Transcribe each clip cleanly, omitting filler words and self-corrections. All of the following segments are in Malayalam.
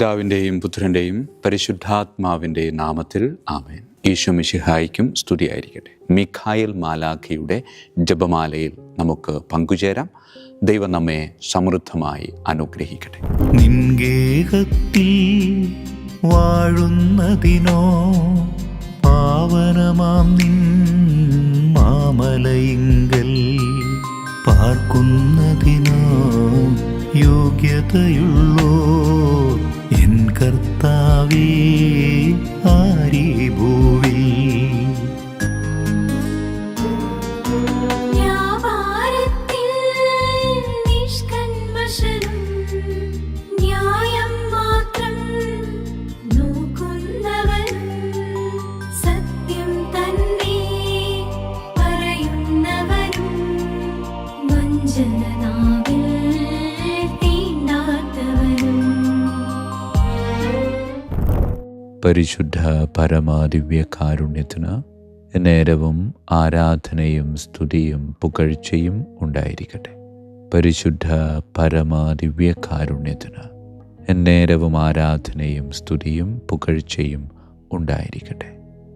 പിതാവിൻ്റെയും പുത്രൻ്റെയും പരിശുദ്ധാത്മാവിൻ്റെയും നാമത്തിൽ ആമേൻ. ഈശോ മിശിഹായ്ക്കും സ്തുതിയായിരിക്കട്ടെ. മിഖായേൽ മാലാഖയുടെ ജപമാലയിൽ നമുക്ക് പങ്കുചേരാം. ദൈവം നമ്മെ സമൃദ്ധമായി അനുഗ്രഹിക്കട്ടെ. നിൻഗേഹത്തിൽ വാഴുന്നതിനോ പാവനമാം നിൻ മാമലയിങ്കൽ പാർക്കുന്നതിനോ യോഗ്യതയുള്ളോ എൻ കർത്താവേ ആരീ ഭൂവിൽ. പരിശുദ്ധ പരമാദിവ്യ കാരുണ്യത്തിന് നേരവും ആരാധനയും സ്തുതിയും പുകഴ്ചയും ഉണ്ടായിരിക്കട്ടെ. പരിശുദ്ധ പരമാദിവ്യ കാരുണ്യത്തിന് നേരവും ആരാധനയും സ്തുതിയും പുകഴ്ചയും ഉണ്ടായിരിക്കട്ടെ.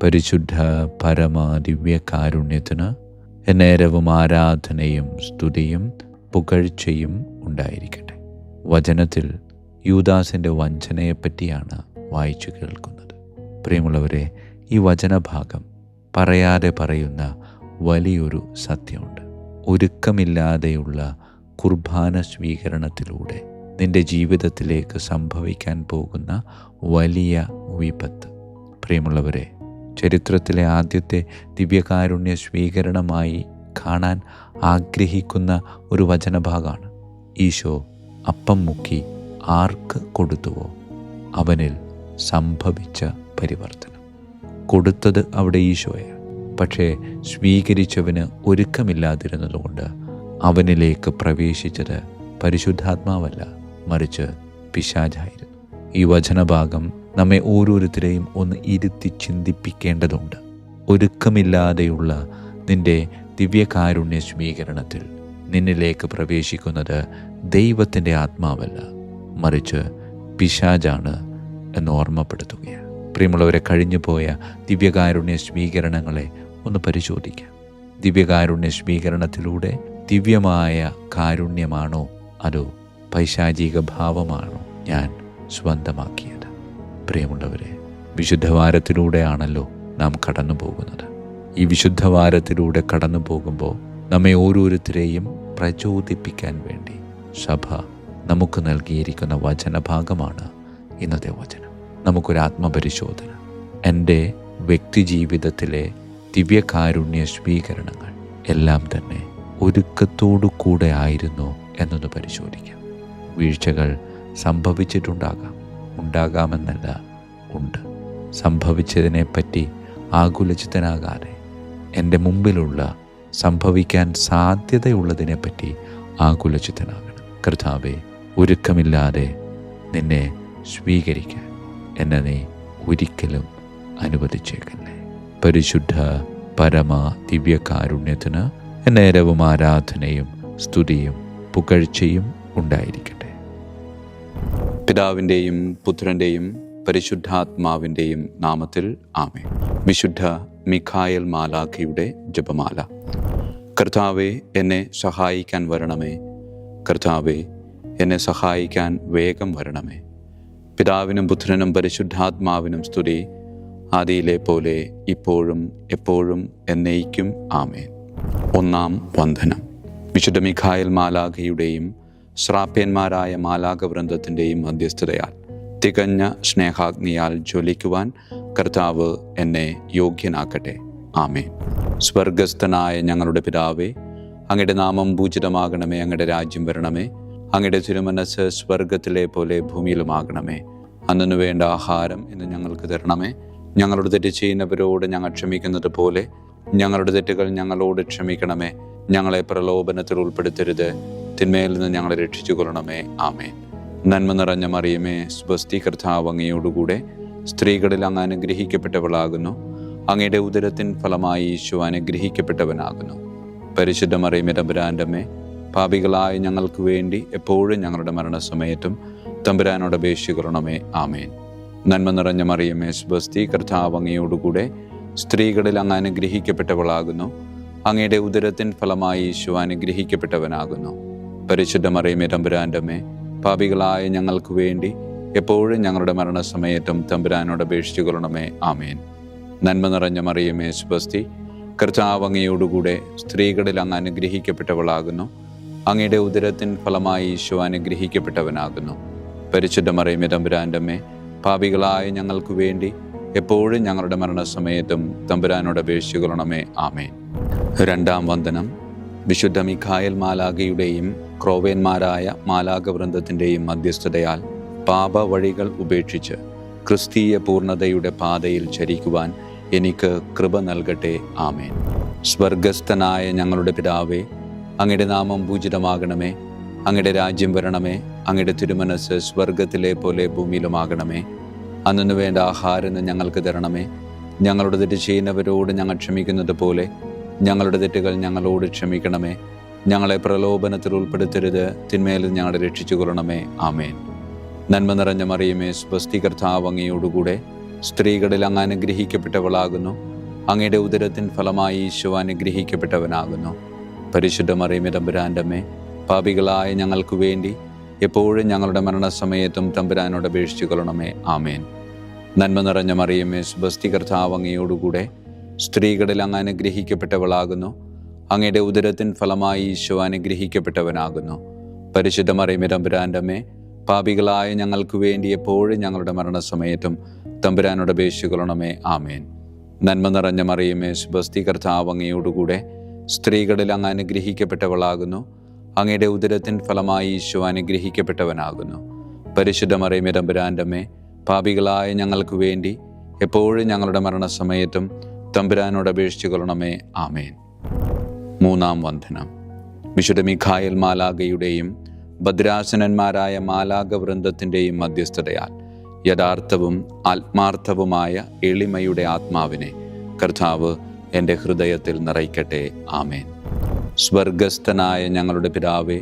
പരിശുദ്ധ പരമാദിവ്യ കാരുണ്യത്തിന് നേരവും ആരാധനയും സ്തുതിയും പുകഴ്ചയും ഉണ്ടായിരിക്കട്ടെ. വചനത്തിൽ യൂദാസിൻ്റെ വഞ്ചനയെപ്പറ്റിയാണ് വായിച്ചു കേൾക്കുന്നത്. പ്രിയമുള്ളവരെ, ഈ വചനഭാഗം പറയാതെ പറയുന്ന വലിയൊരു സത്യമുണ്ട്. ഒരുക്കമില്ലാതെയുള്ള കുർബാന സ്വീകരണത്തിലൂടെ നിൻ്റെ ജീവിതത്തിലേക്ക് സംഭവിക്കാൻ പോകുന്ന വലിയ വിപത്ത്. പ്രിയമുള്ളവരെ, ചരിത്രത്തിലെ ആദ്യത്തെ ദിവ്യകാരുണ്യ സ്വീകരണമായി കാണാൻ ആഗ്രഹിക്കുന്ന ഒരു വചനഭാഗമാണ്. ഈശോ അപ്പം മുക്കി ആർക്ക് കൊടുത്തുവോ അവനിൽ സംഭവിച്ച പരിവർത്തനം. കൊടുത്തത് അവിടെ ഈശോയാണ്. പക്ഷേ സ്വീകരിച്ചവന് ഒരുക്കമില്ലാതിരുന്നതുകൊണ്ട് അവനിലേക്ക് പ്രവേശിച്ചത് പരിശുദ്ധാത്മാവല്ല, മറിച്ച് പിശാചായിരുന്നു. ഈ വചനഭാഗം നമ്മെ ഓരോരുത്തരെയും ഒന്ന് ഇരുത്തി ചിന്തിപ്പിക്കേണ്ടതുണ്ട്. ഒരുക്കമില്ലാതെയുള്ള നിൻ്റെ ദിവ്യകാരുണ്യ സ്വീകരണത്തിൽ നിന്നിലേക്ക് പ്രവേശിക്കുന്നത് ദൈവത്തിൻ്റെ ആത്മാവല്ല, മറിച്ച് പിശാചാണ് എന്ന് ഓർമ്മപ്പെടുത്തുകയാണ്. പ്രിയമുള്ളവരെ, കഴിഞ്ഞുപോയ ദിവ്യകാരുണ്യ സ്വീകരണങ്ങളെ ഒന്ന് പരിശോധിക്കാം. ദിവ്യകാരുണ്യ സ്വീകരണത്തിലൂടെ ദിവ്യമായ കാരുണ്യമാണോ അതോ പൈശാചിക ഭാവമാണോ ഞാൻ സ്വന്തമാക്കിയത്? പ്രിയമുള്ളവരെ, വിശുദ്ധവാരത്തിലൂടെയാണല്ലോ നാം കടന്നു പോകുന്നത്. ഈ വിശുദ്ധവാരത്തിലൂടെ കടന്നു പോകുമ്പോൾ നമ്മെ ഓരോരുത്തരെയും പ്രചോദിപ്പിക്കാൻ വേണ്ടി സഭ നമുക്ക് നൽകിയിരിക്കുന്ന വചനഭാഗമാണ് ഇന്നത്തെ വചനം. നമുക്കൊരു ആത്മപരിശോധന. എൻ്റെ വ്യക്തിജീവിതത്തിലെ ദിവ്യകാരുണ്യ സ്വീകരണങ്ങൾ എല്ലാം തന്നെ ഒരുക്കത്തോടു കൂടെ ആയിരുന്നോ എന്നൊന്ന് പരിശോധിക്കാം. വീഴ്ചകൾ സംഭവിച്ചിട്ടുണ്ടാകാം, ഉണ്ടാകാമെന്നല്ല, ഉണ്ട്. സംഭവിച്ചതിനെപ്പറ്റി ആകുലചിത്തനാകാതെ എൻ്റെ മുമ്പിലുള്ള സംഭവിക്കാൻ സാധ്യതയുള്ളതിനെപ്പറ്റി ആകുലചിത്തനാകണം. കർത്താവേ, ഒരുക്കമില്ലാതെ നിന്നെ സ്വീകരിക്കാൻ എന്നെ നീ ഒരിക്കലും അനുവദിച്ചേക്കല്ലേ. പരിശുദ്ധ പരമ ദിവ്യകാരുണ്യത്തിന് നേരവും ആരാധനയും സ്തുതിയും പുകഴ്ചയും ഉണ്ടായിരിക്കട്ടെ. പിതാവിൻ്റെയും പുത്രൻ്റെയും പരിശുദ്ധാത്മാവിൻ്റെയും നാമത്തിൽ ആമേൻ. വിശുദ്ധ മിഖായേൽ മാലാഖയുടെ ജപമാല. കർത്താവേ, എന്നെ സഹായിക്കാൻ വരണമേ. കർത്താവേ, എന്നെ സഹായിക്കാൻ വേഗം വരണമേ. പിതാവിനും പുത്രനും പരിശുദ്ധാത്മാവിനും സ്തുതി, ആദിയിലെ പോലെ ഇപ്പോഴും എപ്പോഴും എന്നേക്കും ആമേൻ. ഒന്നാം വന്ദനം. വിശുദ്ധ മിഖായേൽ മാലാഖയുടെയും ശ്രാപ്യന്മാരായ മാലാഖവൃന്ദത്തിൻ്റെയും മധ്യസ്ഥതയാൽ തികഞ്ഞ സ്നേഹാഗ്നിയാൽ ജ്വലിക്കുവാൻ കർത്താവ് എന്നെ യോഗ്യനാക്കട്ടെ. ആമേൻ. സ്വർഗസ്ഥനായ ഞങ്ങളുടെ പിതാവേ, അങ്ങയുടെ നാമം പൂജിതമാകണമേ. അങ്ങയുടെ രാജ്യം വരണമേ. അങ്ങയുടെ തിരുമനസ്സ് സ്വർഗത്തിലെ പോലെ ഭൂമിയിലുമാകണമേ. അന്നു വേണ്ട ആഹാരം ഇന്ന് ഞങ്ങൾക്ക് തരണമേ. ഞങ്ങളോട് തെറ്റ് ചെയ്യുന്നവരോട് ഞങ്ങൾ ക്ഷമിക്കുന്നത് പോലെ ഞങ്ങളുടെ തെറ്റുകൾ ഞങ്ങളോട് ക്ഷമിക്കണമേ. ഞങ്ങളെ പ്രലോഭനത്തിൽ ഉൾപ്പെടുത്തരുത്, തിന്മയിൽ നിന്ന് ഞങ്ങളെ രക്ഷിച്ചു കൊള്ളണമേ. ആമേൻ. നന്മ നിറഞ്ഞ മറിയമേ, സ്വസ്തി, കർത്താവ് അങ്ങയോടുകൂടെ സ്ത്രീകളിൽ അങ്ങ് അനുഗ്രഹിക്കപ്പെട്ടവളാകുന്നു. അങ്ങയുടെ ഉദരത്തിൻ ഫലമായി ഈശോ അനുഗ്രഹിക്കപ്പെട്ടവനാകുന്നു. പരിശുദ്ധ മറിയമേ, തമ്പുരാൻ്റെ അമ്മേ, പാപികളായ ഞങ്ങൾക്ക് വേണ്ടി എപ്പോഴും ഞങ്ങളുടെ മരണസമയത്തും തമ്പുരാനോട് അപേക്ഷിക്കണമേ. ആമേൻ. നന്മ നിറഞ്ഞ മറിയമേ സ്വസ്തി, കർത്താവ് അങ്ങയോടുകൂടെ സ്ത്രീകളിൽ അങ്ങ് അനുഗ്രഹിക്കപ്പെട്ടവളാകുന്നു. അങ്ങയുടെ ഉദരത്തിൻ ഫലമായി ഈശോ അനുഗ്രഹിക്കപ്പെട്ടവനാകുന്നു. പരിശുദ്ധ മറിയമേ തമ്പുരാൻ്റെ അമ്മേ, പാപികളായ ഞങ്ങൾക്ക് വേണ്ടി എപ്പോഴും ഞങ്ങളുടെ മരണസമയത്തും തമ്പുരാനോട് അപേക്ഷിച്ചുകൊള്ളണമേ. ആമേൻ. നന്മ നിറഞ്ഞ മറിയമേ സ്വസ്തി, കർത്താവ് അങ്ങയോടുകൂടെ സ്ത്രീകളിൽ അങ്ങ് അനുഗ്രഹിക്കപ്പെട്ടവളാകുന്നു. അങ്ങയുടെ ഉദരത്തിൻ ഫലമായി ഈശോ അനുഗ്രഹിക്കപ്പെട്ടവനാകുന്നു. പരിശുദ്ധ മറിയമേ തമ്പുരാൻ്റെ അമ്മേ, പാപികളായ ഞങ്ങൾക്ക് വേണ്ടി എപ്പോഴും ഞങ്ങളുടെ മരണസമയത്തും തമ്പുരാനോട് അപേക്ഷിച്ചുകൊള്ളണമേ. ആമേൻ. രണ്ടാം വന്ദനം. വിശുദ്ധ മിഖായേൽ മാലാഖയുടെയും ക്രോവേന്മാരായ മാലാഖവൃന്ദത്തിൻ്റെയും മധ്യസ്ഥതയാൽ പാപ വഴികൾ ഉപേക്ഷിച്ച് ക്രിസ്തീയ പൂർണ്ണതയുടെ പാതയിൽ ചരിക്കുവാൻ എനിക്ക് കൃപ നൽകട്ടെ. ആമേൻ. സ്വർഗസ്ഥനായ ഞങ്ങളുടെ പിതാവേ, അങ്ങയുടെ നാമം പൂജിതമാകണമേ. അങ്ങയുടെ രാജ്യം വരണമേ. അങ്ങയുടെ തിരുമനസ് സ്വർഗത്തിലെ പോലെ ഭൂമിയിലുമാകണമേ. അന്നു വേണ്ട ആഹാരം ഞങ്ങൾക്ക് തരണമേ. ഞങ്ങളുടെ തെറ്റ് ചെയ്യുന്നവരോട് ഞങ്ങൾ ക്ഷമിക്കുന്നത് പോലെ ഞങ്ങളുടെ തെറ്റുകൾ ഞങ്ങളോട് ക്ഷമിക്കണമേ. ഞങ്ങളെ പ്രലോഭനത്തിൽ ഉൾപ്പെടുത്തരുത്, തിന്മയിൽ ഞങ്ങളെ രക്ഷിച്ചുകൊള്ളണമേ. ആമേൻ. നന്മ നിറഞ്ഞ മറിയമേ സ്വസ്തി, കർത്താവ് അങ്ങയോടുകൂടെ സ്ത്രീകളിൽ അങ്ങ് അനുഗ്രഹിക്കപ്പെട്ടവളാകുന്നു. അങ്ങയുടെ ഉദരത്തിൻ ഫലമായി ഈശോ അനുഗ്രഹിക്കപ്പെട്ടവനാകുന്നു. പരിശുദ്ധ മറിയമേ തമ്പുരാൻ്റെ അമ്മേ, പാപികളായ ഞങ്ങൾക്ക് വേണ്ടി എപ്പോഴും ഞങ്ങളുടെ മരണസമയത്തും തമ്പുരാനോട് അപേക്ഷിച്ചുകൊള്ളണമേ. ആമേൻ. നന്മ നിറഞ്ഞ മറിയമേ സ്വസ്തി, കർത്താവ് അങ്ങയോടുകൂടെ സ്ത്രീകളിൽ അങ്ങ് അനുഗ്രഹിക്കപ്പെട്ടവളാകുന്നു. അങ്ങയുടെ ഉദരത്തിൻ ഫലമായി ഈശോ അനുഗ്രഹിക്കപ്പെട്ടവനാകുന്നു. പരിശുദ്ധ മറിയമേ തമ്പുരാൻ്റെ അമ്മേ, പാപികളായ ഞങ്ങൾക്ക് വേണ്ടി എപ്പോഴും ഞങ്ങളുടെ മരണസമയത്തും തമ്പുരാനോട് അപേക്ഷിച്ചുകൊള്ളണമേ. ആമേൻ. നന്മ നിറഞ്ഞ മറിയമേ സ്വസ്തി, കർത്താവ് അങ്ങയോടുകൂടെ സ്ത്രീകളിൽ അങ്ങ് അനുഗ്രഹിക്കപ്പെട്ടവളാകുന്നു. അങ്ങയുടെ ഉദരത്തിൻ ഫലമായി ഈശോ അനുഗ്രഹിക്കപ്പെട്ടവനാകുന്നു. പരിശുദ്ധ മറിയമേ തമ്പുരാൻ്റെ അമ്മേ, പാപികളായ ഞങ്ങൾക്ക് വേണ്ടി എപ്പോഴും ഞങ്ങളുടെ മരണസമയത്തും തമ്പുരാനോട് അപേക്ഷിച്ചുകൊള്ളണമേ. ആമേൻ. മൂന്നാം വന്ദനം. വിശുദ്ധ മിഖായേൽ മാലാഖയുടെയും ഭദ്രാസനന്മാരായ മാലാഖവൃന്ദത്തിൻ്റെയും മധ്യസ്ഥതയാൽ യഥാർത്ഥവും ആത്മാർത്ഥവുമായ എളിമയുടെ ആത്മാവിനെ കർത്താവ് എൻ്റെ ഹൃദയത്തിൽ നിറയ്ക്കട്ടെ. ആമേൻ. സ്വർഗസ്ഥനായ ഞങ്ങളുടെ പിതാവേ,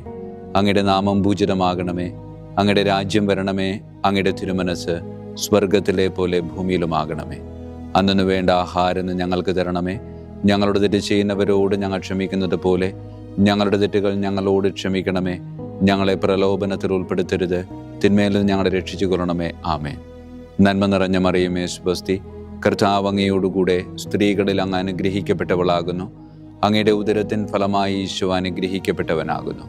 അങ്ങയുടെ നാമം പൂജിതമാകണമേ. അങ്ങയുടെ രാജ്യം വരണമേ. അങ്ങയുടെ തിരുമനസ് സ്വർഗത്തിലെ പോലെ ഭൂമിയിലുമാകണമേ. അന്നു വേണ്ട ആഹാരം ഞങ്ങൾക്ക് തരണമേ. ഞങ്ങളുടെ തെറ്റ് ചെയ്യുന്നവരോട് ഞങ്ങൾ ക്ഷമിക്കുന്നത് പോലെ ഞങ്ങളുടെ തെറ്റുകൾ ഞങ്ങളോട് ക്ഷമിക്കണമേ. ഞങ്ങളെ പ്രലോഭനത്തിൽ ഉൾപ്പെടുത്തരുത്, തിന്മയിൽ ഞങ്ങളെ രക്ഷിച്ചുകൊള്ളണമേ. ആമേൻ. നന്മ നിറഞ്ഞ മറിയമേ സ്വസ്തി, കർത്താവ് അങ്ങയോടുകൂടെ സ്ത്രീകളിൽ അങ്ങ് അനുഗ്രഹിക്കപ്പെട്ടവളാകുന്നു. അങ്ങയുടെ ഉദരത്തിൻ ഫലമായി ഈശോ അനുഗ്രഹിക്കപ്പെട്ടവനാകുന്നു.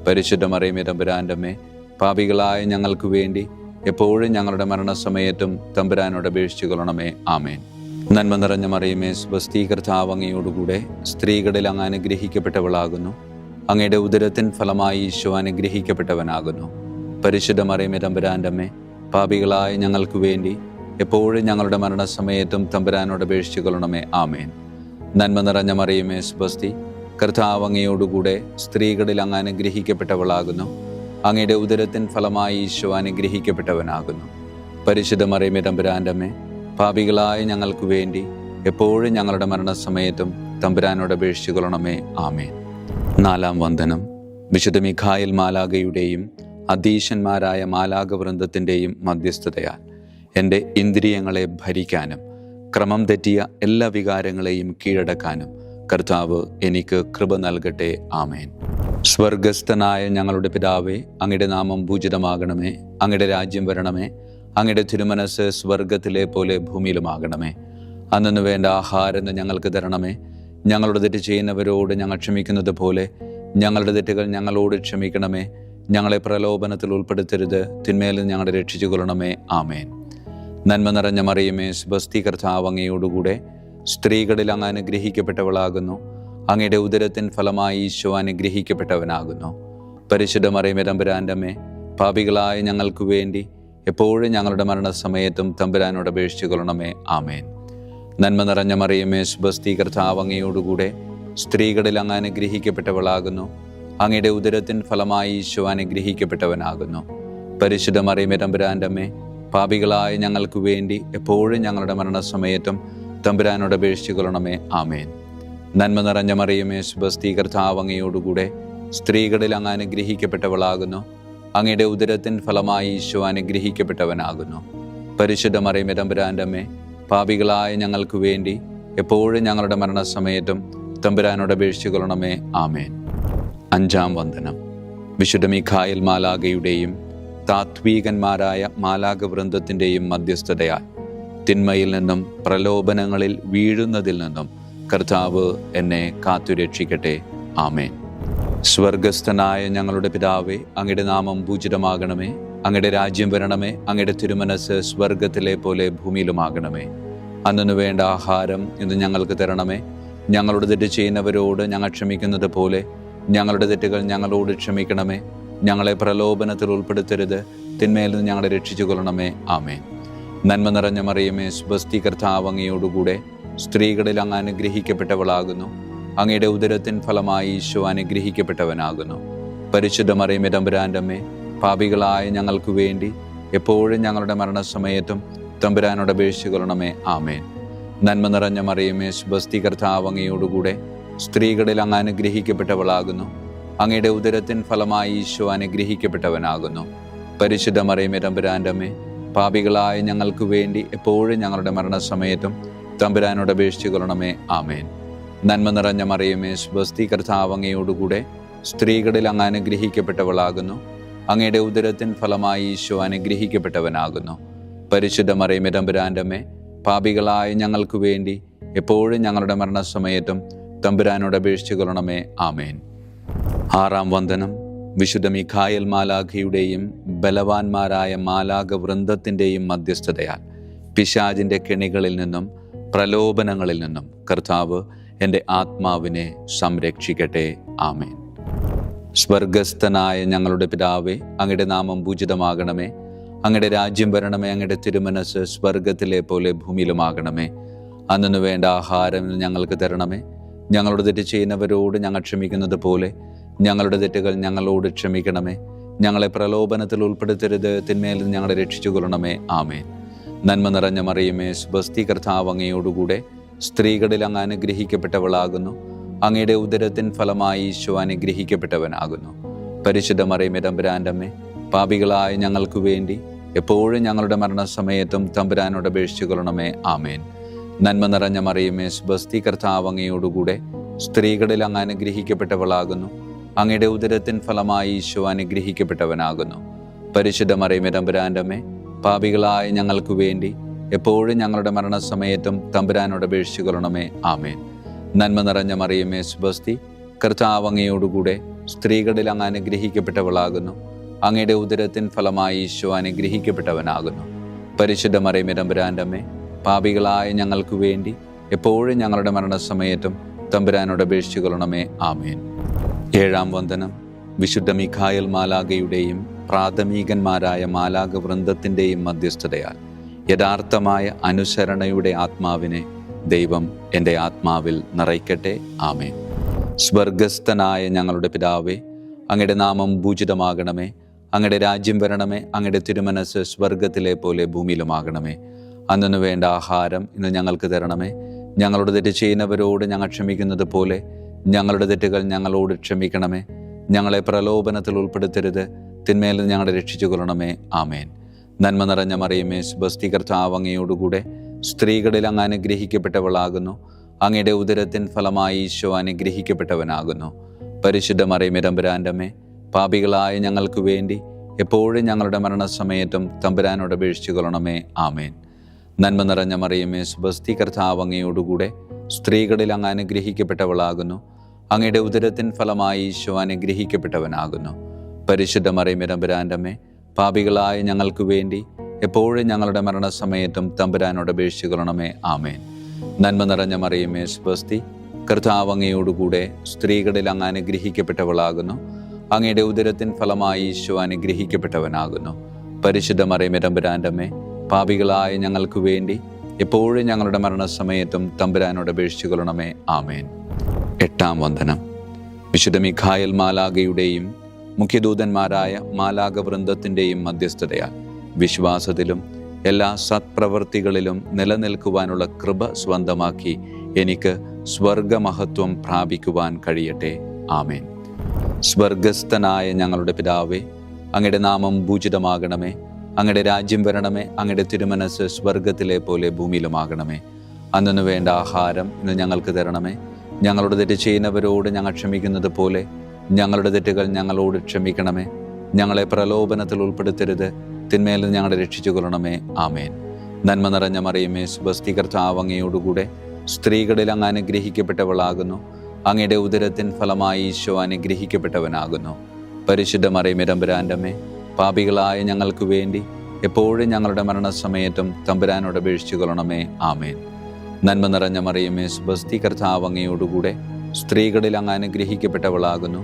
പരിശുദ്ധ മറിയമേ തമ്പുരാൻ്റെ അമ്മേ, പാപികളായ ഞങ്ങൾക്ക് വേണ്ടി എപ്പോഴും ഞങ്ങളുടെ മരണസമയത്തും തമ്പുരാനോട് അപേക്ഷിച്ചുകൊള്ളണമേ. ആമേൻ. നന്മ നിറഞ്ഞ മറിയമേ സ്വസ്തി, കർത്താവ് അങ്ങയോടുകൂടെ സ്ത്രീകളിൽ അങ്ങ് അനുഗ്രഹിക്കപ്പെട്ടവളാകുന്നു. അങ്ങയുടെ ഉദരത്തിൻ ഫലമായി ഈശോ അനുഗ്രഹിക്കപ്പെട്ടവനാകുന്നു. പരിശുദ്ധ മറിയമേ തമ്പുരാൻ്റെ അമ്മേ, പാപികളായ ഞങ്ങൾക്ക് വേണ്ടി എപ്പോഴും ഞങ്ങളുടെ മരണസമയത്തും തമ്പുരാനോട് അപേക്ഷിച്ചുകൊള്ളണമേ. ആമേൻ. നന്മ നിറഞ്ഞ മറിയമേ സ്വസ്തി, കർത്താവ് അങ്ങയോടുകൂടെ സ്ത്രീകളിൽ അങ്ങ് അനുഗ്രഹിക്കപ്പെട്ടവളാകുന്നു. അങ്ങയുടെ ഉദരത്തിൻ ഫലമായി ഈശോ അനുഗ്രഹിക്കപ്പെട്ടവനാകുന്നു. പരിശുദ്ധ മറിയമേ തമ്പുരാൻ്റെ അമ്മേ, പാപികളായ ഞങ്ങൾക്ക് വേണ്ടി എപ്പോഴും ഞങ്ങളുടെ മരണസമയത്തും തമ്പുരാനോട് അപേക്ഷിച്ചുകൊള്ളണമേ. ആമേൻ. നാലാം വന്ദനം. വിശുദ്ധ മിഖായേൽ മാലാഖയുടെയും അധീശന്മാരായ മാലാഖവൃന്ദത്തിൻ്റെയും മധ്യസ്ഥതയാൽ എൻ്റെ ഇന്ദ്രിയങ്ങളെ ഭരിക്കാനും ക്രമം തെറ്റിയ എല്ലാ വികാരങ്ങളെയും കീഴടക്കാനും കർത്താവ് എനിക്ക് കൃപ നൽകട്ടെ. ആമേൻ. സ്വർഗസ്ഥനായ ഞങ്ങളുടെ പിതാവേ, അങ്ങയുടെ നാമം പൂജിതമാകണമേ. അങ്ങയുടെ രാജ്യം വരണമേ. അങ്ങയുടെ തിരുമനസ് സ്വർഗത്തിലെ പോലെ ഭൂമിയിലുമാകണമേ. അന്നു വേണ്ട ആഹാരം ഞങ്ങൾക്ക് തരണമേ. ഞങ്ങളുടെ തെറ്റ് ചെയ്യുന്നവരോട് ഞങ്ങൾ ക്ഷമിക്കുന്നത് പോലെ ഞങ്ങളുടെ തെറ്റുകൾ ഞങ്ങളോട് ക്ഷമിക്കണമേ. ഞങ്ങളെ പ്രലോഭനത്തിൽ ഉൾപ്പെടുത്തരുത്, തിന്മയിൽ ഞങ്ങളെ രക്ഷിച്ചുകൊള്ളണമേ. ആമേൻ. നന്മ നിറഞ്ഞ മറിയമേ സ്വസ്തി, കർത്താവ് അങ്ങയോടുകൂടെ സ്ത്രീകളിൽ അങ്ങ് അനുഗ്രഹിക്കപ്പെട്ടവളാകുന്നു. അങ്ങയുടെ ഉദരത്തിൻ ഫലമായി ഈശോ അനുഗ്രഹിക്കപ്പെട്ടവനാകുന്നു. പരിശുദ്ധ മറിയമേ തമ്പുരാൻ്റെ അമ്മേ, പാപികളായ ഞങ്ങൾക്ക് വേണ്ടി എപ്പോഴും ഞങ്ങളുടെ മരണസമയത്തും തമ്പുരാനോട് അപേക്ഷിച്ചുകൊള്ളണമേ. ആമേൻ. നന്മ നിറഞ്ഞ മറിയമേ സ്വസ്തി, കർത്താവ് അങ്ങയോടുകൂടെ സ്ത്രീകളിൽ അങ്ങ് അനുഗ്രഹിക്കപ്പെട്ടവളാകുന്നു. അങ്ങയുടെ ഉദരത്തിൻ ഫലമായി ഈശോ അനുഗ്രഹിക്കപ്പെട്ടവനാകുന്നു. പരിശുദ്ധ മറിയമേ തമ്പുരാൻ്റെ അമ്മേ, പാപികളായ ഞങ്ങൾക്ക് വേണ്ടി എപ്പോഴും ഞങ്ങളുടെ മരണസമയത്തും തമ്പുരാനോട് അപേക്ഷിച്ചുകൊള്ളണമേ. ആമേൻ. നന്മ നിറഞ്ഞ മറിയമേ സ്വസ്തി, കർത്താവ് അങ്ങയോടുകൂടെ സ്ത്രീകളിൽ അങ്ങ് അനുഗ്രഹിക്കപ്പെട്ടവളാകുന്നു. അങ്ങയുടെ ഉദരത്തിൻ ഫലമായി ഈശോ അനുഗ്രഹിക്കപ്പെട്ടവനാകുന്നു. പരിശുദ്ധ മറിയമേ തമ്പുരാൻ്റെ അമ്മേ, പാപികളായ ഞങ്ങൾക്ക് വേണ്ടി എപ്പോഴും ഞങ്ങളുടെ മരണസമയത്തും തമ്പുരാനോട് അപേക്ഷിച്ചുകൊള്ളണമേ. ആമേൻ. അഞ്ചാം വന്ദനം. വിശുദ്ധ മിഖായേൽ മാലാഖയുടെയും താത്വീകന്മാരായ മാലാഖ വൃന്ദത്തിൻ്റെയും മധ്യസ്ഥതയാൽ തിന്മയിൽ നിന്നും പ്രലോഭനങ്ങളിൽ വീഴുന്നതിൽ നിന്നും കർത്താവ് എന്നെ കാത്തുരക്ഷിക്കട്ടെ. ആമേൻ. സ്വർഗസ്ഥനായ ഞങ്ങളുടെ പിതാവേ, അങ്ങയുടെ നാമം പൂജിതമാകണമേ. അങ്ങയുടെ രാജ്യം വരണമേ. അങ്ങയുടെ തിരുമനസ് സ്വർഗത്തിലെ പോലെ ഭൂമിയിലുമാകണമേ. അന്നു വേണ്ട ആഹാരം ഇന്ന് ഞങ്ങൾക്ക് തരണമേ. ഞങ്ങളോട് തെറ്റ് ചെയ്യുന്നവരോട് ഞങ്ങൾ ക്ഷമിക്കുന്നത് പോലെ ഞങ്ങളുടെ തെറ്റുകൾ ഞങ്ങളോട് ക്ഷമിക്കണമേ. ഞങ്ങളെ പ്രലോഭനത്തിൽ ഉൾപ്പെടുത്തരുത്, തിന്മയിൽ നിന്ന് ഞങ്ങളെ രക്ഷിച്ചു കൊള്ളണമേ. ആമേൻ. നന്മ നിറഞ്ഞ മറിയമേ, സ്വസ്തി, കർത്താവ് അങ്ങയോടുകൂടെ സ്ത്രീകളിൽ അങ്ങ് അനുഗ്രഹിക്കപ്പെട്ടവളാകുന്നു. അങ്ങയുടെ ഉദരത്തിൻ ഫലമായി ഈശോ അനുഗ്രഹിക്കപ്പെട്ടവനാകുന്നു. പരിശുദ്ധ മറിയമേ തമ്പുരാൻ്റെ അമ്മേ, പാപികളായ ഞങ്ങൾക്ക് വേണ്ടി എപ്പോഴും ഞങ്ങളുടെ മരണസമയത്തും തമ്പുരാനോട് അപേക്ഷിച്ചു കൊള്ളണമേ. ആമേൻ. നന്മ നിറഞ്ഞ മറിയമേ, സ്വസ്തി, കർത്താവ് അങ്ങയോടുകൂടെ സ്ത്രീകളിൽ അങ്ങ് അനുഗ്രഹിക്കപ്പെട്ടവളാകുന്നു. അങ്ങയുടെ ഉദരത്തിൻ ഫലമായി ഈശോ അനുഗ്രഹിക്കപ്പെട്ടവനാകുന്നു. പരിശുദ്ധ മറിയമേ തമ്പുരാൻ്റെ അമ്മേ, പാപികളായ ഞങ്ങൾക്ക് വേണ്ടി എപ്പോഴും ഞങ്ങളുടെ മരണസമയത്തും തമ്പുരാനോട് അപേക്ഷിച്ചു കൊള്ളണമേ. ആമേൻ. നന്മ നിറഞ്ഞ മറിയമേ, സ്വസ്തി, കർത്താവ് അങ്ങയോടുകൂടെ സ്ത്രീകളിൽ അങ്ങ് അനുഗ്രഹിക്കപ്പെട്ടവളാകുന്നു. അങ്ങയുടെ ഉദരത്തിൻ ഫലമായി ഈശോ അനുഗ്രഹിക്കപ്പെട്ടവനാകുന്നു. പരിശുദ്ധ മറിയമേ തമ്പുരാൻ്റെ അമ്മേ, പാപികളായ ഞങ്ങൾക്ക് വേണ്ടി എപ്പോഴും ഞങ്ങളുടെ മരണസമയത്തും തമ്പുരാനോട് അപേക്ഷിച്ചു കൊള്ളണമേ. ആമേൻ. ആറാം വന്ദനം. വിശുദ്ധ മിഖായേൽ മാലാഖയുടെയും ബലവാന്മാരായ മാലാഖ വൃന്ദത്തിൻ്റെയും മധ്യസ്ഥതയാൽ പിശാചിൻ്റെ കെണികളിൽ നിന്നും പ്രലോഭനങ്ങളിൽ നിന്നും കർത്താവ് എൻ്റെ ആത്മാവിനെ സംരക്ഷിക്കട്ടെ. ആമേൻ. സ്വർഗസ്ഥനായ ഞങ്ങളുടെ പിതാവേ, അങ്ങയുടെ നാമം പൂജിതമാകണമേ. അങ്ങയുടെ രാജ്യം വരണമേ. അങ്ങയുടെ തിരുമനസ് സ്വർഗത്തിലെ പോലെ ഭൂമിയിലുമാകണമേ. അന്നു വേണ്ട ആഹാരം ഞങ്ങൾക്ക് തരണമേ. ഞങ്ങളോട് തെറ്റ് ചെയ്യുന്നവരോട് ഞങ്ങൾ ക്ഷമിക്കുന്നത് പോലെ ഞങ്ങളുടെ തെറ്റുകൾ ഞങ്ങളോട് ക്ഷമിക്കണമേ. ഞങ്ങളെ പ്രലോഭനത്തിൽ ഉൾപ്പെടുത്തരുത്, തിന്മയിൽ നിന്ന് ഞങ്ങളെ രക്ഷിച്ചു കൊള്ളണമേ. ആമേൻ. നന്മ നിറഞ്ഞ മറിയമേ, സ്വസ്തി, കർത്താവ് അങ്ങയോടുകൂടെ സ്ത്രീകളിൽ അങ്ങ് അനുഗ്രഹിക്കപ്പെട്ടവളാകുന്നു. അങ്ങയുടെ ഉദരത്തിൻ ഫലമായി ഈശോ അനുഗ്രഹിക്കപ്പെട്ടവനാകുന്നു. പരിശുദ്ധ മറിയമേ തമ്പുരാൻ്റെ അമ്മേ, പാപികളായ ഞങ്ങൾക്ക് വേണ്ടി എപ്പോഴും ഞങ്ങളുടെ മരണസമയത്തും തമ്പുരാനോട് അപേക്ഷിച്ചു കൊള്ളണമേ. ആമേൻ. നന്മ നിറഞ്ഞ മറിയമേ, സ്വസ്തി, കർത്താവ് അങ്ങയോടുകൂടെ സ്ത്രീകളിൽ അങ്ങ് അനുഗ്രഹിക്കപ്പെട്ടവളാകുന്നു. അങ്ങയുടെ ഉദരത്തിൻ ഫലമായി ഈശോ അനുഗ്രഹിക്കപ്പെട്ടവനാകുന്നു. പരിശുദ്ധ മറിയമേ തമ്പുരാൻ്റെ അമ്മേ, പാപികളായ ഞങ്ങൾക്ക് വേണ്ടി എപ്പോഴും ഞങ്ങളുടെ മരണസമയത്തും തമ്പുരാനോട് അപേക്ഷിച്ചു കൊള്ളണമേ. ആമേൻ. നന്മ നിറഞ്ഞ മറിയമേ, സ്വസ്തി, കർത്താവ് അങ്ങയോടുകൂടെ സ്ത്രീകളിൽ അങ്ങ് അനുഗ്രഹിക്കപ്പെട്ടവളാകുന്നു. അങ്ങയുടെ ഉദരത്തിൻ ഫലമായി ഈശോ അനുഗ്രഹിക്കപ്പെട്ടവനാകുന്നു. പരിശുദ്ധ മറിയമേ തമ്പുരാൻ്റെ അമ്മേ, പാപികളായ ഞങ്ങൾക്ക് വേണ്ടി എപ്പോഴും ഞങ്ങളുടെ മരണസമയത്തും തമ്പുരാനോട് അപേക്ഷിച്ചു കൊള്ളണമേ. ആമേൻ. ഏഴാം വന്ദനം. വിശുദ്ധ മിഖായേൽ മാലാഖയുടെയും പ്രാഥമികന്മാരായ മാലാഖ വൃന്ദത്തിൻ്റെയും മധ്യസ്ഥതയാൽ യഥാർത്ഥമായ അനുസരണയുടെ ആത്മാവിനെ ദൈവം എൻ്റെ ആത്മാവിൽ നിറയ്ക്കട്ടെ. ആമേൻ. സ്വർഗസ്ഥനായ ഞങ്ങളുടെ പിതാവേ, അങ്ങയുടെ നാമം പൂജിതമാകണമേ. അങ്ങയുടെ രാജ്യം വരണമേ. അങ്ങയുടെ തിരുമനസ് സ്വർഗത്തിലെ പോലെ ഭൂമിയിലുമാകണമേ. അന്നു വേണ്ട ആഹാരം ഇന്ന് ഞങ്ങൾക്ക് തരണമേ. ഞങ്ങളോട് തെറ്റ് ചെയ്യുന്നവരോട് ഞങ്ങൾ ക്ഷമിക്കുന്നത് പോലെ ഞങ്ങളുടെ തെറ്റുകൾ ഞങ്ങളോട് ക്ഷമിക്കണമേ. ഞങ്ങളെ പ്രലോഭനത്തിൽ ഉൾപ്പെടുത്തരുത്, തിന്മയിൽ നിന്ന് ഞങ്ങളെ രക്ഷിച്ചു കൊള്ളണമേ. ആമേൻ. നന്മ നിറഞ്ഞ മറിയമേ, സ്വസ്തി, കർത്താവ് അങ്ങയോടുകൂടെ സ്ത്രീകളിൽ അങ്ങ് അനുഗ്രഹിക്കപ്പെട്ടവളാകുന്നു. അങ്ങയുടെ ഉദരത്തിൻ ഫലമായി ഈശോ അനുഗ്രഹിക്കപ്പെട്ടവനാകുന്നു. പരിശുദ്ധ മറിയമേ തമ്പുരാൻ്റെ അമ്മേ, പാപികളായ ഞങ്ങൾക്ക് വേണ്ടി എപ്പോഴും ഞങ്ങളുടെ മരണസമയത്തും തമ്പുരാനോട് അപേക്ഷിച്ചു കൊള്ളണമേ. ആമേൻ. നന്മ നിറഞ്ഞ മറിയമേ, സ്വസ്തി, കർത്താവ് അങ്ങയോടുകൂടെ സ്ത്രീകളിൽ അങ്ങ് അനുഗ്രഹിക്കപ്പെട്ടവളാകുന്നു. അങ്ങയുടെ ഉദരത്തിൻ ഫലമായി ഈശോ അനുഗ്രഹിക്കപ്പെട്ടവനാകുന്നു. പരിശുദ്ധ മറിയമേ തമ്പുരാൻ്റെ അമ്മേ, പാപികളായ ഞങ്ങൾക്ക് വേണ്ടി എപ്പോഴും ഞങ്ങളുടെ മരണസമയത്തും തമ്പുരാനോട് അപേക്ഷിച്ചു കൊള്ളണമേ. ആമേൻ. നന്മ നിറഞ്ഞ മറിയമേ, സ്വസ്തി, കർത്താവ് അങ്ങയോടുകൂടെ സ്ത്രീകളിൽ അങ്ങ് അനുഗ്രഹിക്കപ്പെട്ടവളാകുന്നു. അങ്ങയുടെ ഉദരത്തിൻ ഫലമായി ഈശോ അനുഗ്രഹിക്കപ്പെട്ടവനാകുന്നു. പരിശുദ്ധ മറിയമേ തമ്പുരാൻ്റെ അമ്മേ, പാപികളായ ഞങ്ങൾക്ക് വേണ്ടി എപ്പോഴും ഞങ്ങളുടെ മരണസമയത്തും തമ്പുരാനോട് അപേക്ഷിച്ചു കൊള്ളണമേ. ആമേൻ. എട്ടാം വന്ദനം. വിശുദ്ധ മിഖായേൽ മാലാഖയുടെയും മുഖ്യദൂതന്മാരായ മാലാഖ വൃന്ദത്തിൻ്റെയും മധ്യസ്ഥതയാൽ വിശ്വാസത്തിലും എല്ലാ സത്പ്രവൃത്തികളിലും നിലനിൽക്കുവാനുള്ള കൃപ സ്വന്തമാക്കി എനിക്ക് സ്വർഗമഹത്വം പ്രാപിക്കുവാൻ കഴിയട്ടെ. ആമേൻ. സ്വർഗസ്ഥനായ ഞങ്ങളുടെ പിതാവേ, അങ്ങയുടെ നാമം പൂജിതമാകണമേ. അങ്ങയുടെ രാജ്യം വരണമേ. അങ്ങയുടെ തിരുമനസ് സ്വർഗത്തിലെ പോലെ ഭൂമിയിലുമാകണമേ. അന്നു വേണ്ട ആഹാരം ഇന്ന് ഞങ്ങൾക്ക് തരണമേ. ഞങ്ങളോട് തെറ്റ് ചെയ്യുന്നവരോട് ഞങ്ങൾ ക്ഷമിക്കുന്നത് പോലെ ഞങ്ങളുടെ തെറ്റുകൾ ഞങ്ങളോട് ക്ഷമിക്കണമേ. ഞങ്ങളെ പ്രലോഭനത്തിൽ ഉൾപ്പെടുത്തരുത്, തിന്മയിൽ നിന്ന് ഞങ്ങളെ രക്ഷിച്ചു കൊള്ളണമേ. ആമേൻ. നന്മ നിറഞ്ഞ മറിയമേ, സ്വസ്തി, കർത്താവ് അങ്ങയോടുകൂടെ സ്ത്രീകളിൽ അങ്ങ് അനുഗ്രഹിക്കപ്പെട്ടവളാകുന്നു. അങ്ങയുടെ ഉദരത്തിൻ ഫലമായി ഈശോ അനുഗ്രഹിക്കപ്പെട്ടവനാകുന്നു. പരിശുദ്ധ മറിയമേ, തമ്പുരാന്റെ അമ്മേ, പാപികളായ ഞങ്ങൾക്ക് വേണ്ടി എപ്പോഴും ഞങ്ങളുടെ മരണസമയത്തും തമ്പുരാനോട് അപേക്ഷിച്ചു കൊള്ളണമേ. ആമേൻ. നന്മ നിറഞ്ഞ മറിയമേ, സ്വസ്തി, കർത്താവ് അങ്ങയോടുകൂടെ സ്ത്രീകളിൽ അങ്ങ് അനുഗ്രഹിക്കപ്പെട്ടവളാകുന്നു.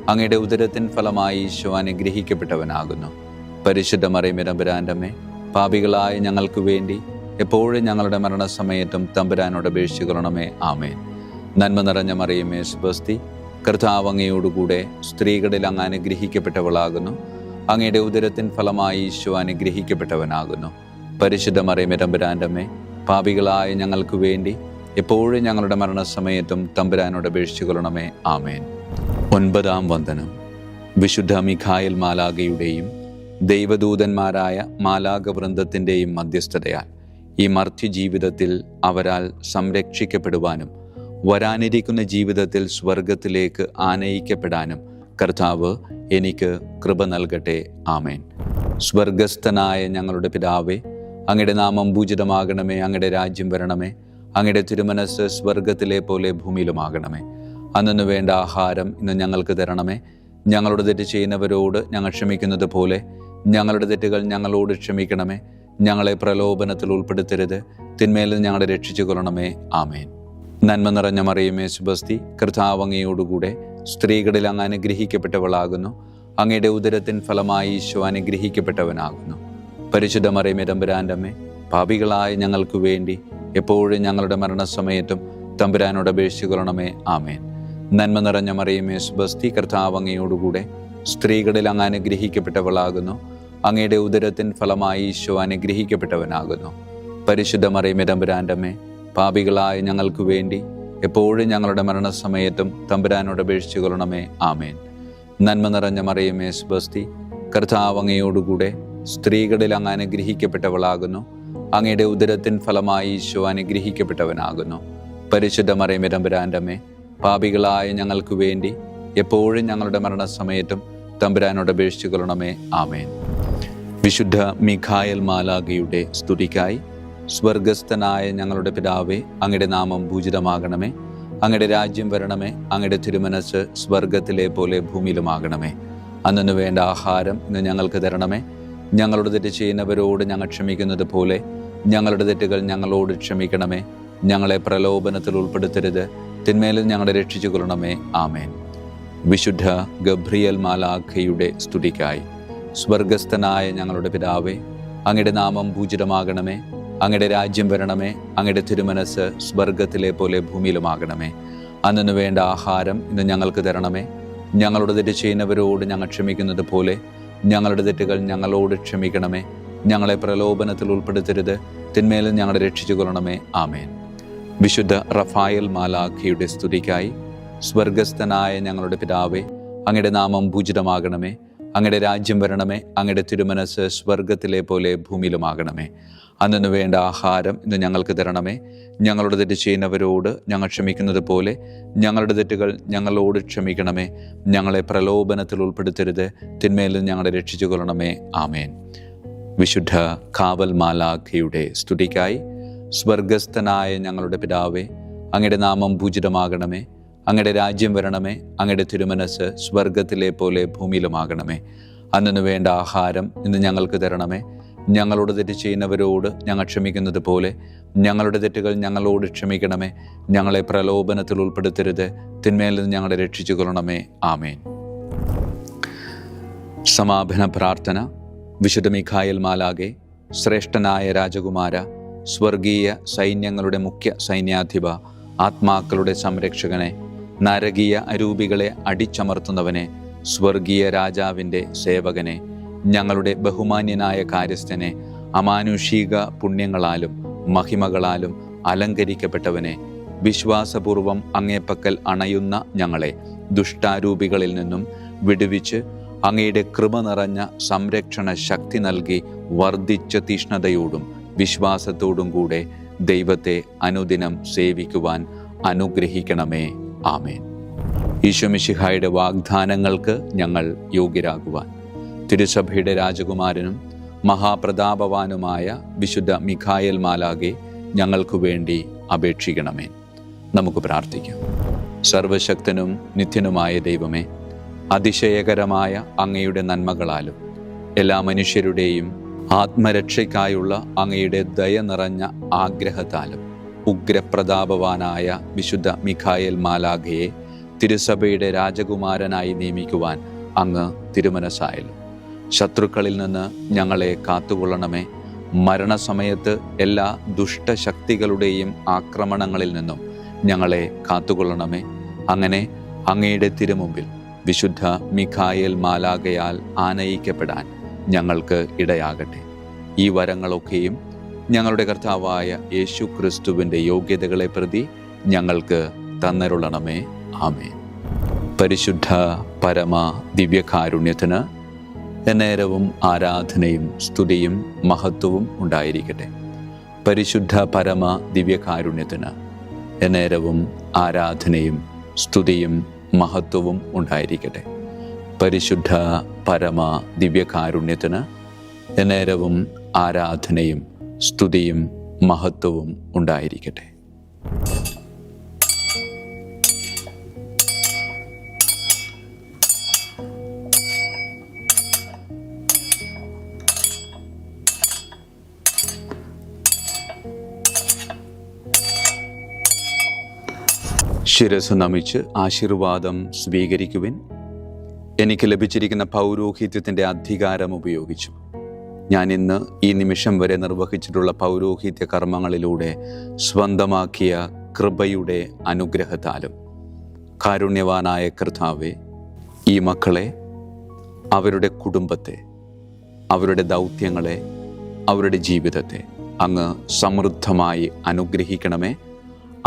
അങ്ങയുടെ ഉദരത്തിൻ ഫലമായി ഈശോ അനുഗ്രഹിക്കപ്പെട്ടവനാകുന്നു. പരിശുദ്ധ മറിയമേ, തമ്പുരാന്റെ അമ്മേ, പാപികളായ ഞങ്ങൾക്ക് വേണ്ടി എപ്പോഴും ഞങ്ങളുടെ മരണസമയത്തും തമ്പുരാനോട് അപേക്ഷിച്ചു കൊള്ളണമേ. ആമേൻ. നന്മ നിറഞ്ഞ മറിയമേ, സ്വസ്തി, കർത്താവ് അങ്ങയോടുകൂടെ സ്ത്രീകളിൽ അങ്ങ് അനുഗ്രഹിക്കപ്പെട്ടവളാകുന്നു. അങ്ങയുടെ ഉദരത്തിൻ ഫലമായി ഈശോ അനുഗ്രഹിക്കപ്പെട്ടവനാകുന്നു. പരിശുദ്ധ മറിയമേ, തമ്പുരാന്റെ അമ്മേ, പാപികളായ ഞങ്ങൾക്ക് വേണ്ടി എപ്പോഴും ഞങ്ങളുടെ മരണസമയത്തും തമ്പുരാനോട് അപേക്ഷിച്ചു കൊള്ളണമേ. ആമേൻ. 9-ാം വന്ദനം. വിശുദ്ധ മിഖായേൽ മാലാഖയുടെയും ദൈവദൂതന്മാരായ മാലാഖ വൃന്ദത്തിൻ്റെയും മധ്യസ്ഥതയാൽ ഈ മർത്യ ജീവിതത്തിൽ അവരാൽ സംരക്ഷിക്കപ്പെടുവാനും വരാനിരിക്കുന്ന ജീവിതത്തിൽ സ്വർഗത്തിലേക്ക് ആനയിക്കപ്പെടാനും കർത്താവ് എനിക്ക് കൃപ നൽകട്ടെ. ആമേൻ. സ്വർഗസ്ഥനായ ഞങ്ങളുടെ പിതാവേ, അങ്ങയുടെ നാമം പൂജിതമാകണമേ. അങ്ങയുടെ രാജ്യം വരണമേ. അങ്ങയുടെ തിരുമനസ് സ്വർഗത്തിലെ പോലെ ഭൂമിയിലുമാകണമേ. അന്നു വേണ്ട ആഹാരം ഇന്ന് ഞങ്ങൾക്ക് തരണമേ. ഞങ്ങളോട് തെറ്റ് ചെയ്യുന്നവരോട് ഞങ്ങൾ ക്ഷമിക്കുന്നത് പോലെ ഞങ്ങളുടെ തെറ്റുകൾ ഞങ്ങളോട് ക്ഷമിക്കണമേ. ഞങ്ങളെ പ്രലോഭനത്തിൽ ഉൾപ്പെടുത്തരുത്, തിന്മയിൽ നിന്ന് ഞങ്ങളെ രക്ഷിച്ചു കൊള്ളണമേ. ആമേൻ. നന്മ നിറഞ്ഞ മറിയമേ, സ്വസ്തി, കർത്താവ് അങ്ങയോടുകൂടെ സ്ത്രീകളിൽ അങ്ങ് അനുഗ്രഹിക്കപ്പെട്ടവളാകുന്നു. അങ്ങയുടെ ഉദരത്തിൻ ഫലമായി ഈശോ അനുഗ്രഹിക്കപ്പെട്ടവനാകുന്നു. പരിശുദ്ധ മറിയമേ, തമ്പുരാന്റെ അമ്മേ, പാപികളായ ഞങ്ങൾക്ക് വേണ്ടി എപ്പോഴും ഞങ്ങളുടെ മരണസമയത്തും തമ്പുരാനോട് അപേക്ഷിച്ചു കൊള്ളണമേ. ആമേൻ. നന്മ നിറഞ്ഞ മറിയമേ, സ്വസ്തി, കർത്താവ് അങ്ങയോടുകൂടെ സ്ത്രീകളിൽ അങ്ങ് അനുഗ്രഹിക്കപ്പെട്ടവളാകുന്നു. അങ്ങയുടെ ഉദരത്തിൻ ഫലമായി ഈശോ അനുഗ്രഹിക്കപ്പെട്ടവനാകുന്നു. പരിശുദ്ധ മറിയമേ, തമ്പുരാന്റെ അമ്മേ, പാപികളായ ഞങ്ങൾക്ക് വേണ്ടി എപ്പോഴും ഞങ്ങളുടെ മരണസമയത്തും തമ്പുരാനോട് അപേക്ഷിച്ചു കൊള്ളണമേ. ആമേൻ. നന്മ നിറഞ്ഞ മറിയമേ, സ്വസ്തി, കർത്താവ് അങ്ങയോടുകൂടെ സ്ത്രീകളിൽ അങ്ങ് അനുഗ്രഹിക്കപ്പെട്ടവളാകുന്നു. അങ്ങയുടെ ഉദരത്തിൻ ഫലമായി ഈശോ അനുഗ്രഹിക്കപ്പെട്ടവനാകുന്നു. പരിശുദ്ധ മറിയമേ, തമ്പുരാന്റെ അമ്മേ, പാപികളായ ഞങ്ങൾക്ക് വേണ്ടി എപ്പോഴും ഞങ്ങളുടെ മരണസമയത്തും തമ്പുരാനോട് അപേക്ഷിച്ചു കൊള്ളണമേ. ആമേൻ. വിശുദ്ധ മിഖായേൽ മാലാഖയുടെ സ്തുതിക്കായി. സ്വർഗസ്ഥനായ ഞങ്ങളുടെ പിതാവേ, അങ്ങയുടെ നാമം പൂജിതമാകണമേ. അങ്ങയുടെ രാജ്യം വരണമേ. അങ്ങയുടെ തിരുമനസ് സ്വർഗത്തിലെ പോലെ ഭൂമിയിലുമാകണമേ. അന്നു വേണ്ട ആഹാരം ഇന്ന് ഞങ്ങൾക്ക് തരണമേ. ഞങ്ങളോട് തെറ്റ് ചെയ്യുന്നവരോട് ഞങ്ങൾ ക്ഷമിക്കുന്നത് പോലെ ഞങ്ങളുടെ തെറ്റുകൾ ഞങ്ങളോട് ക്ഷമിക്കണമേ. ഞങ്ങളെ പ്രലോഭനത്തിൽ ഉൾപ്പെടുത്തരുത്, തിന്മയിൽ ഞങ്ങളെ രക്ഷിച്ചു കൊള്ളണമേ. ആമേൻ. വിശുദ്ധ ഗബ്രിയേൽ മാലാഖയുടെ സ്തുതിക്കായി. സ്വർഗസ്ഥനായ ഞങ്ങളുടെ പിതാവേ, അങ്ങയുടെ നാമം പൂജിതമാകണമേ. അങ്ങയുടെ രാജ്യം വരണമേ. അങ്ങയുടെ തിരുമനസ് സ്വർഗത്തിലെ പോലെ ഭൂമിയിലുമാകണമേ. അന്നു വേണ്ട ആഹാരം ഇന്ന് ഞങ്ങൾക്ക് തരണമേ. ഞങ്ങളോട് തെറ്റ് ചെയ്യുന്നവരോട് ഞങ്ങൾ ക്ഷമിക്കുന്നത് പോലെ ഞങ്ങളുടെ തെറ്റുകൾ ഞങ്ങളോട് ക്ഷമിക്കണമേ. ഞങ്ങളെ പ്രലോഭനത്തിൽ ഉൾപ്പെടുത്തരുത്, തിന്മയിൽ ഞങ്ങളെ രക്ഷിച്ചു കൊള്ളണമേ. ആമേൻ. വിശുദ്ധ റഫായേൽ മാലാഖയുടെ സ്തുതിക്കായി. സ്വർഗസ്ഥനായ ഞങ്ങളുടെ പിതാവേ, അങ്ങയുടെ നാമം പൂജിതമാകണമേ. അങ്ങയുടെ രാജ്യം വരണമേ. അങ്ങയുടെ തിരുമനസ് സ്വർഗത്തിലെ പോലെ ഭൂമിയിലുമാകണമേ. അന്നു വേണ്ട ആഹാരം ഇന്ന് ഞങ്ങൾക്ക് തരണമേ. ഞങ്ങളോട് തെറ്റ് ചെയ്യുന്നവരോട് ഞങ്ങൾ ക്ഷമിക്കുന്നത് പോലെ ഞങ്ങളുടെ തെറ്റുകൾ ഞങ്ങളോട് ക്ഷമിക്കണമേ. ഞങ്ങളെ പ്രലോഭനത്തിൽ ഉൾപ്പെടുത്തരുത്, തിന്മയിൽ നിന്ന് ഞങ്ങളെ രക്ഷിച്ചു കൊള്ളണമേ. ആമേൻ. വിശുദ്ധ കാവൽ മാലാഖയുടെ സ്തുതിക്കായി. സ്വർഗസ്ഥനായ ഞങ്ങളുടെ പിതാവേ, അങ്ങയുടെ നാമം പൂജിതമാകണമേ. അങ്ങയുടെ രാജ്യം വരണമേ. അങ്ങയുടെ തിരുമനസ് സ്വർഗത്തിലെ പോലെ ഭൂമിയിലുമാകണമേ. അന്നു വേണ്ട ആഹാരം ഇന്ന് ഞങ്ങൾക്ക് തരണമേ. ഞങ്ങളോട് തെറ്റ് ചെയ്യുന്നവരോട് ഞങ്ങൾ ക്ഷമിക്കുന്നത് പോലെ ഞങ്ങളുടെ തെറ്റുകൾ ഞങ്ങളോട് ക്ഷമിക്കണമേ. ഞങ്ങളെ പ്രലോഭനത്തിൽ ഉൾപ്പെടുത്തരുത്, തിന്മയിൽ നിന്ന് ഞങ്ങളെ രക്ഷിച്ചു കൊള്ളണമേ. ആമേൻ. സമാപന പ്രാർത്ഥന. വിശുദ്ധ മിഖായേൽ മാലാഖേ, ശ്രേഷ്ഠനായ രാജകുമാര, സ്വർഗീയ സൈന്യങ്ങളുടെ മുഖ്യ സൈന്യാധിപ, ആത്മാക്കളുടെ സംരക്ഷകനെ, നരകീയ അരൂപികളെ അടിച്ചമർത്തുന്നവനെ, സ്വർഗീയ രാജാവിൻ്റെ സേവകനെ, ഞങ്ങളുടെ ബഹുമാന്യനായ കാര്യസ്ഥനെ, അമാനുഷിക പുണ്യങ്ങളാലും മഹിമകളാലും അലങ്കരിക്കപ്പെട്ടവനെ, വിശ്വാസപൂർവം അങ്ങേപ്പക്കൽ അണയുന്ന ഞങ്ങളെ ദുഷ്ടാരൂപികളിൽ നിന്നും വിടുവിച്ച് അങ്ങയുടെ കൃപ നിറഞ്ഞ സംരക്ഷണ ശക്തി നൽകി വർദ്ധിച്ച തീഷ്ണതയോടും വിശ്വാസത്തോടും കൂടെ ദൈവത്തെ അനുദിനം സേവിക്കുവാൻ അനുഗ്രഹിക്കണമേ. ആമേൻ. ഈശോ മിശിഹായുടെ വാഗ്ദാനങ്ങൾക്ക് ഞങ്ങൾ യോഗ്യരാകുവാൻ തിരുസഭയുടെ രാജകുമാരനും മഹാപ്രതാപവാനുമായ വിശുദ്ധ മിഖായേൽ മാലാഖെ ഞങ്ങൾക്ക് വേണ്ടി അപേക്ഷിക്കണമേ. നമുക്ക് പ്രാർത്ഥിക്കാം. സർവശക്തനും നിത്യനുമായ ദൈവമേ, അതിശയകരമായ അങ്ങയുടെ നന്മകളാലും എല്ലാ മനുഷ്യരുടെയും ആത്മരക്ഷയ്ക്കായുള്ള അങ്ങയുടെ ദയ നിറഞ്ഞ ആഗ്രഹത്താലും ഉഗ്രപ്രതാപവാനായ വിശുദ്ധ മിഖായേൽ മാലാഖയെ തിരുസഭയുടെ രാജകുമാരനായി നിയമിക്കുവാൻ അങ്ങ് തിരുമനസ്സായല്ലോ. ശത്രുക്കളിൽ നിന്ന് ഞങ്ങളെ കാത്തുകൊള്ളണമേ. മരണസമയത്ത് എല്ലാ ദുഷ്ടശക്തികളുടെയും ആക്രമണങ്ങളിൽ നിന്നും ഞങ്ങളെ കാത്തുകൊള്ളണമേ. അങ്ങനെ അങ്ങയുടെ തിരുമുമ്പിൽ വിശുദ്ധ മിഖായേൽ മാലാഖയാൽ ആനയിക്കപ്പെടാൻ ഞങ്ങൾക്ക് ഇടയാകട്ടെ. ഈ വരങ്ങളൊക്കെയും ഞങ്ങളുടെ കർത്താവായ യേശു ക്രിസ്തുവിൻ്റെ യോഗ്യതകളെ പ്രതി ഞങ്ങൾക്ക് തന്നരുളണമേ. ആമേൻ. പരിശുദ്ധ പരമ ദിവ്യകാരുണ്യത്തിന് എന്നേരവും ആരാധനയും സ്തുതിയും മഹത്വവും ഉണ്ടായിരിക്കട്ടെ. പരിശുദ്ധ പരമ ദിവ്യകാരുണ്യത്തിന് എന്നേരവും ആരാധനയും സ്തുതിയും മഹത്വവും ഉണ്ടായിരിക്കട്ടെ. പരിശുദ്ധ പരമ ദിവ്യകാരുണ്യത്തിന് എന്നേരവും ആരാധനയും സ്തുതിയും മഹത്വവും ഉണ്ടായിരിക്കട്ടെ. ശിരസ് നമിച്ച് ആശീർവാദം സ്വീകരിക്കുവിൻ. എനിക്ക് ലഭിച്ചിരിക്കുന്ന പൗരോഹിത്യത്തിൻ്റെ അധികാരം ഉപയോഗിച്ചു ഞാൻ ഇന്ന് ഈ നിമിഷം വരെ നിർവഹിച്ചിട്ടുള്ള പൗരോഹിത്യ കർമ്മങ്ങളിലൂടെ സ്വന്തമാക്കിയ കൃപയുടെ അനുഗ്രഹത്താലും കാരുണ്യവാനായ കർത്താവേ, ഈ മക്കളെ, അവരുടെ കുടുംബത്തെ, അവരുടെ ദൗത്യങ്ങളെ, അവരുടെ ജീവിതത്തെ അങ്ങ് സമൃദ്ധമായി അനുഗ്രഹിക്കണമേ.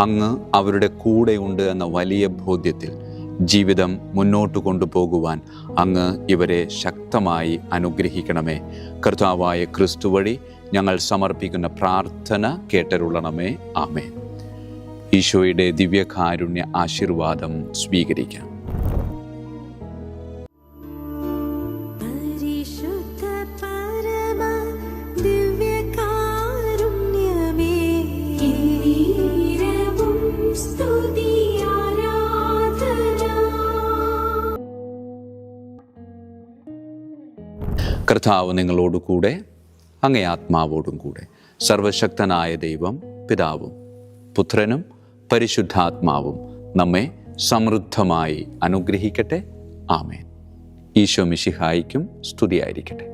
അങ്ങ് അവരുടെ കൂടെയുണ്ട് എന്ന വലിയ ബോധ്യത്തിൽ ജീവിതം മുന്നോട്ട് കൊണ്ടുപോകുവാൻ അങ്ങ് ഇവരെ ശക്തമായി അനുഗ്രഹിക്കണമേ. കർത്താവായ ക്രിസ്തു വഴി ഞങ്ങൾ സമർപ്പിക്കുന്ന പ്രാർത്ഥന കേട്ടരുളണമേ. ആമേൻ. ഈശോയുടെ ദിവ്യകാരുണ്യ ആശീർവാദം സ്വീകരിക്കാം. കർത്താവ് നിങ്ങളോടുകൂടെ, അങ്ങേ ആത്മാവോടും കൂടെ. സർവശക്തനായ ദൈവം പിതാവും പുത്രനും പരിശുദ്ധാത്മാവും നമ്മെ സമൃദ്ധമായി അനുഗ്രഹിക്കട്ടെ. ആമേൻ. ഈശോ മിശിഹായിക്കും സ്തുതിയായിരിക്കട്ടെ.